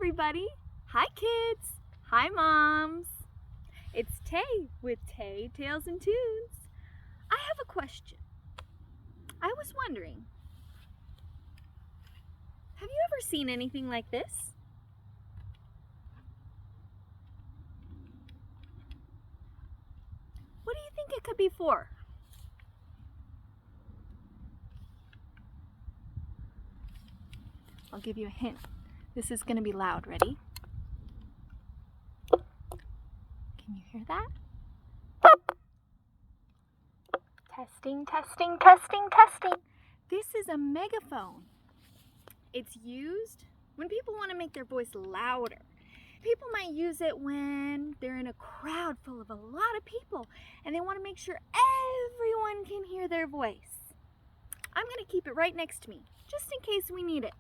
everybody. Hi kids. Hi moms. It's Tay with Tay Tales and Tunes. I have a question. I was wondering, have you ever seen anything like this? What do you think it could be for? I'll give you a hint. This is going to be loud. Ready? Can you hear that? Testing, testing, testing, testing. This is a megaphone. It's used when people want to make their voice louder. People might use it when they're in a crowd full of a lot of people and they want to make sure everyone can hear their voice. I'm going to keep it right next to me, just in case we need it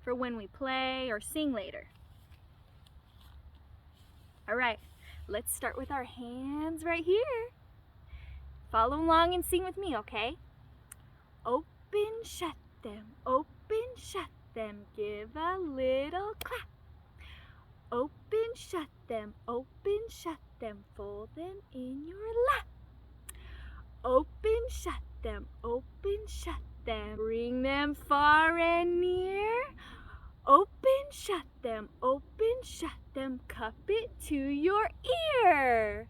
for when we play or sing later. All right, let's start with our hands right here. Follow along and sing with me, okay? Open, shut them, give a little clap. Open, shut them, fold them in your lap. Open, shut them, bring them far and near. Open, shut them, cup it to your ear.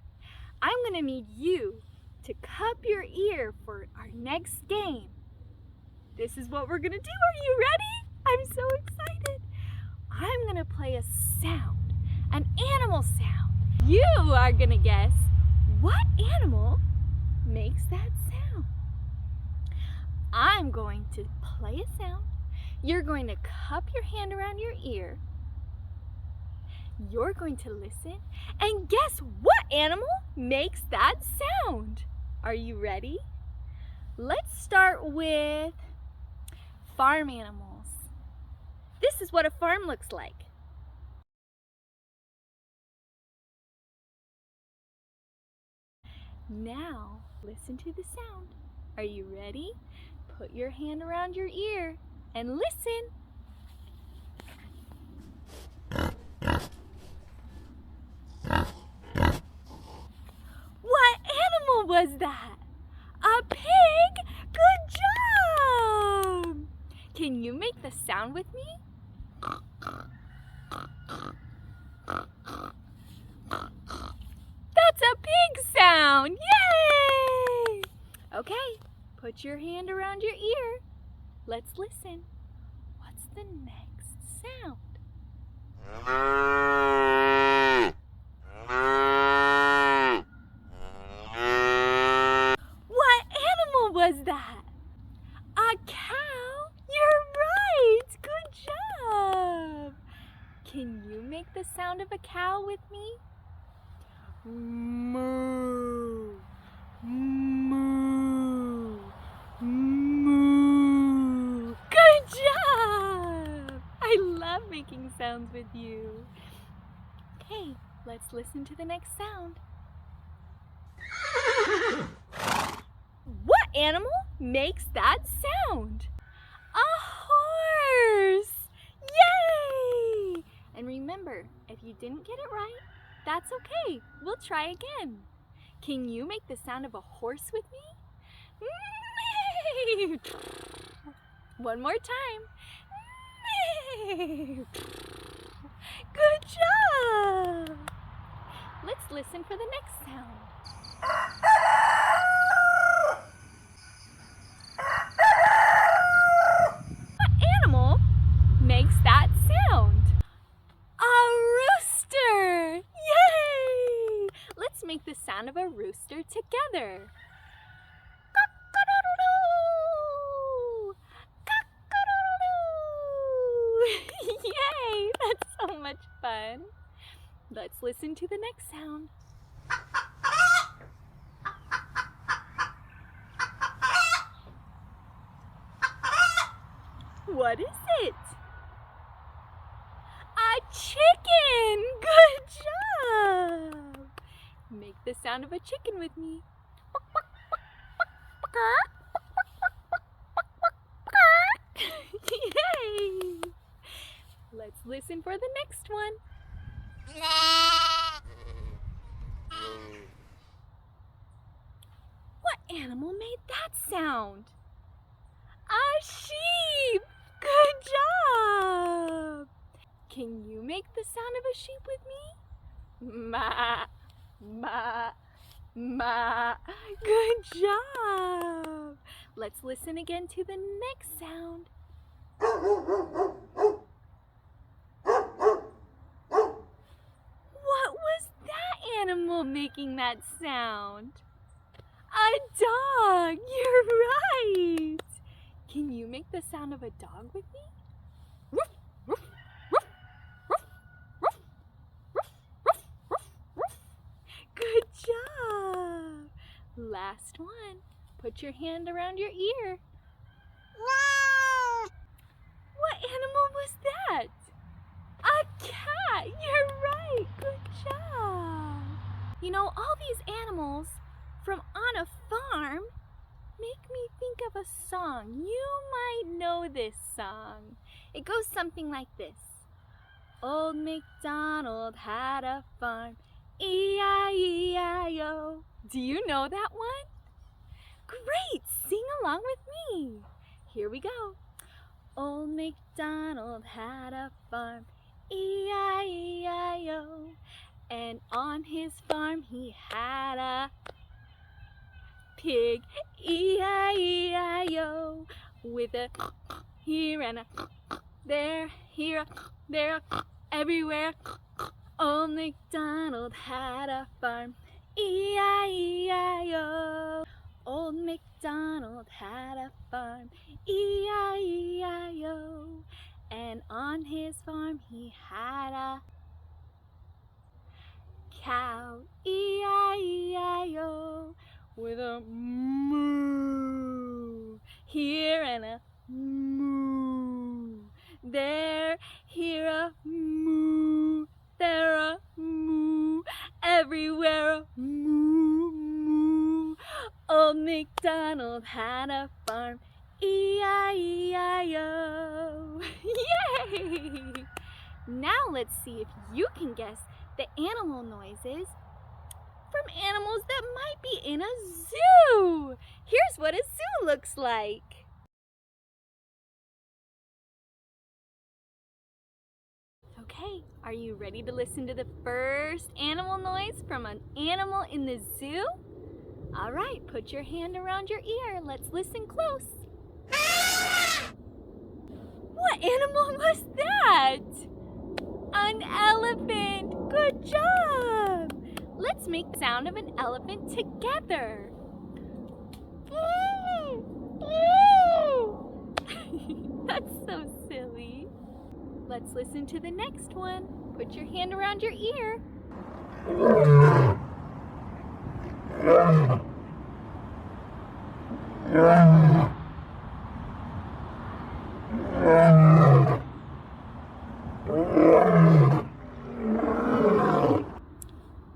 I'm gonna need you to cup your ear for our next game. This is what we're gonna do. Are you ready? I'm so excited. I'm gonna play a sound, an animal sound. You are gonna guess what animal makes that sound. I'm going to play a sound. You're going to cup your hand around your ear. You're going to listen and guess what animal makes that sound. Are you ready? Let's start with farm animals. This is what a farm looks like. Now, listen to the sound. Are you ready? Put your hand around your ear and listen. What animal was that? A pig? Good job! Can you make the sound with me? That's a pig sound! Yay! Okay, put your hand around your ear. Let's listen. What's the next sound? What animal was that? A cow? You're right! Good job! Can you make the sound of a cow with me? Moo, moo, moo. Good job! I love making sounds with you. Okay, let's listen to the next sound. What animal makes that sound? A horse! Yay! And remember, if you didn't get it right, that's okay. We'll try again. Can you make the sound of a horse with me? One more time. Good job! Let's listen for the next sound. What animal makes that sound? A rooster! Yay! Let's make the sound of a rooster together. Cock-a-doodle-doo! Cock-a-doodle-doo! Yay! That's so much fun. Let's listen to the next sound. What is it? A chicken! Good job! Make the sound of a chicken with me. Yay! Let's listen for the next one. What animal made that sound? A sheep! Good job! Can you make the sound of a sheep with me? Ma, ma, ma. Good job! Let's listen again to the next sound. What was that animal making that sound? A dog! You're right! Can you make the sound of a dog with me? Woof, woof, woof, woof, woof, woof, woof, woof, woof. Good job! Last one. Put your hand around your ear. What animal was that? A cat! You're right! Good job! You know, all these animals from on a farm make me think of a song. You might know this song. It goes something like this. Old MacDonald had a farm, E-I-E-I-O. Do you know that one? Great! Sing along with me. Here we go. Old MacDonald had a farm, E-I-E-I-O. And on his farm he had a pig, E-I-E-I-O. With a here and a there, here, there, everywhere. Old MacDonald had a farm, E-I-E-I-O. Old MacDonald had a farm, E-I-E-I-O. And on his farm he had a cow, E-I-E-I-O. With a moo, here and a moo, there, here a moo, there a moo, everywhere a moo, moo. Old MacDonald had a farm, E-I-E-I-O. Yay! Now let's see if you can guess the animal noises from animals that might be in a zoo. Here's what a zoo looks like. Okay, are you ready to listen to the first animal noise from an animal in the zoo? All right, put your hand around your ear. Let's listen close. What animal was that? An elephant. Good job. Let's make the sound of an elephant together. That's so silly. Let's listen to the next one. Put your hand around your ear.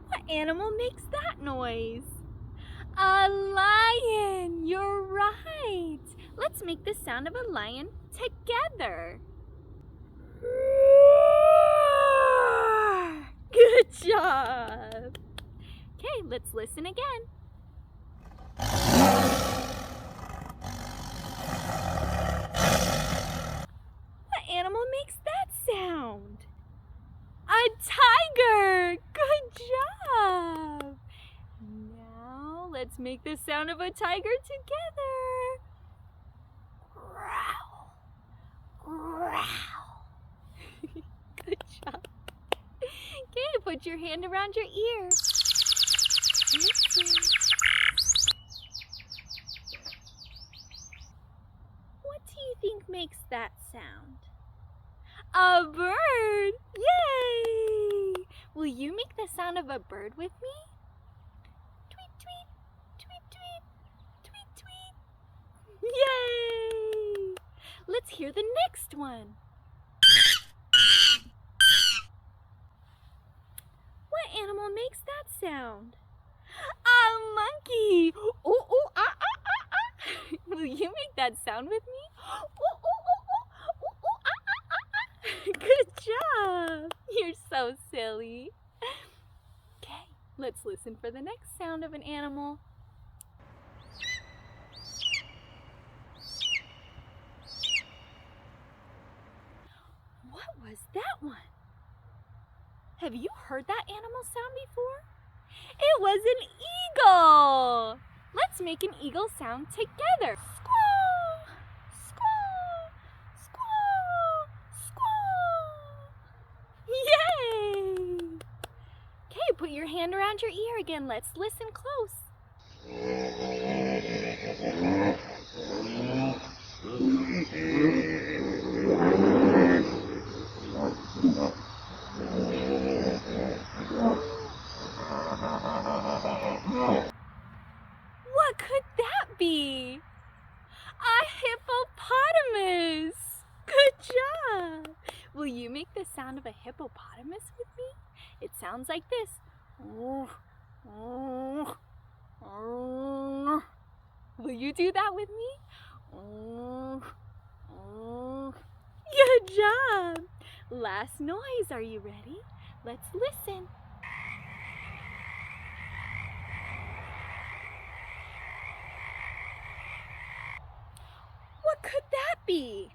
What animal makes that noise? A lion! You're right! Let's make the sound of a lion together. Good job! Okay, let's listen again. What animal makes that sound? A tiger! Good job! Now let's make the sound of a tiger together. Growl! Growl! Good job. Okay, put your hand around your ear. Listen. What do you think makes that sound? A bird! Yay! Will you make the sound of a bird with me? Tweet, tweet, tweet, tweet, tweet, tweet. Yay! Let's hear the next one. What animal makes that sound? A monkey! Ooh, ooh, ah, ah, ah, ah. Will you make that sound with me? Ooh, ooh, ooh, ooh, ooh, ooh, ah, ah, ah, ah. Good so silly. Okay, let's listen for the next sound of an animal. What was that one? Have you heard that animal sound before? It was an eagle! Let's make an eagle sound together. Squaw! Squaw! Squaw! Squaw! Yay! Okay, put your hand around your ear again. Let's listen close. What could that be? A hippopotamus! Good job! Will you make the sound of a hippopotamus with me? It sounds like this. Will you do that with me? Good job! Last noise, are you ready? Let's listen. What could that be?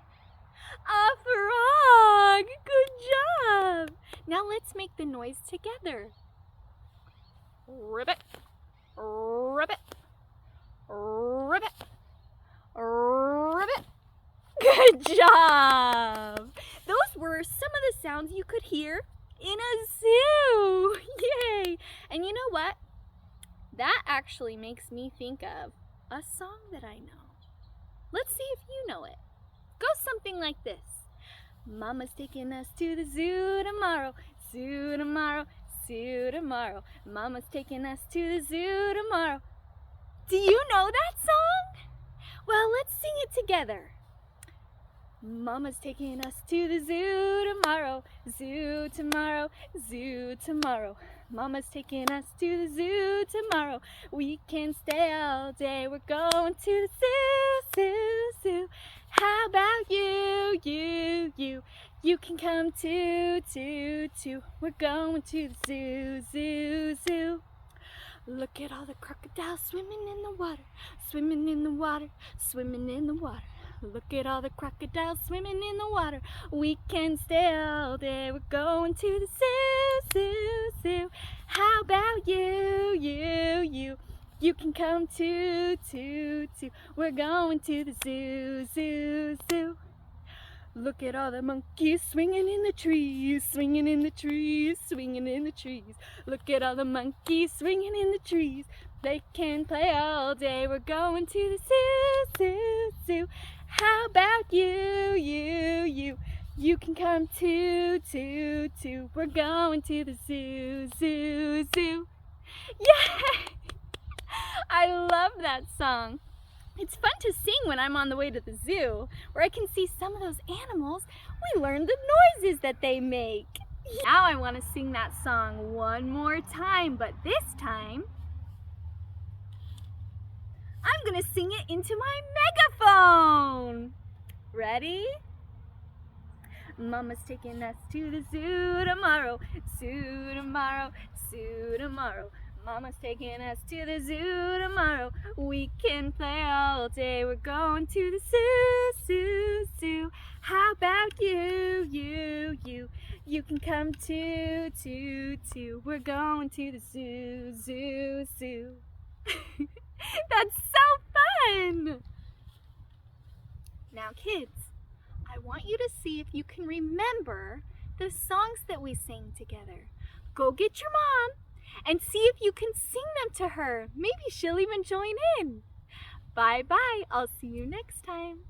A frog! Good job! Now let's make the noise together. Ribbit, ribbit, ribbit, ribbit. Good job! Those were some of the sounds you could hear in a zoo. Yay! And you know what? That actually makes me think of a song that I know. Let's see if you know it. Goes something like this. Mama's taking us to the zoo tomorrow, zoo tomorrow, zoo tomorrow. Mama's taking us to the zoo tomorrow. Do you know that song? Well, let's sing it together. Mama's taking us to the zoo tomorrow, zoo tomorrow, zoo tomorrow. Mama's taking us to the zoo tomorrow. We can stay all day. We're going to the zoo, zoo, zoo. How about you, you? You can come too, too, too. We're going to the zoo, zoo, zoo. Look at all the crocodiles swimming in the water, swimming in the water, swimming in the water. Look at all the crocodiles swimming in the water. We can stay all day. We're going to the zoo, zoo, zoo. How about you, you? You can come too, too, too. We're going to the zoo, zoo, zoo. Look at all the monkeys swinging in the trees, swinging in the trees, swinging in the trees. Look at all the monkeys swinging in the trees. They can play all day. We're going to the zoo, zoo, zoo. How about you, you? You can come too, too, too. We're going to the zoo, zoo, zoo. Yay! I love that song. It's fun to sing when I'm on the way to the zoo, where I can see some of those animals. We learn the noises that they make. Now I want to sing that song one more time, but this time, I'm going to sing it into my megaphone. Ready? Mama's taking us to the zoo tomorrow, zoo tomorrow, zoo tomorrow. Mama's taking us to the zoo tomorrow. We can play all day. We're going to the zoo, zoo, zoo. How about you, you? You can come too, too, too. We're going to the zoo, zoo, zoo. That's so fun! Now kids, I want you to see if you can remember the songs that we sang together. Go get your mom and see if you can sing them to her. Maybe she'll even join in. Bye-bye. I'll see you next time.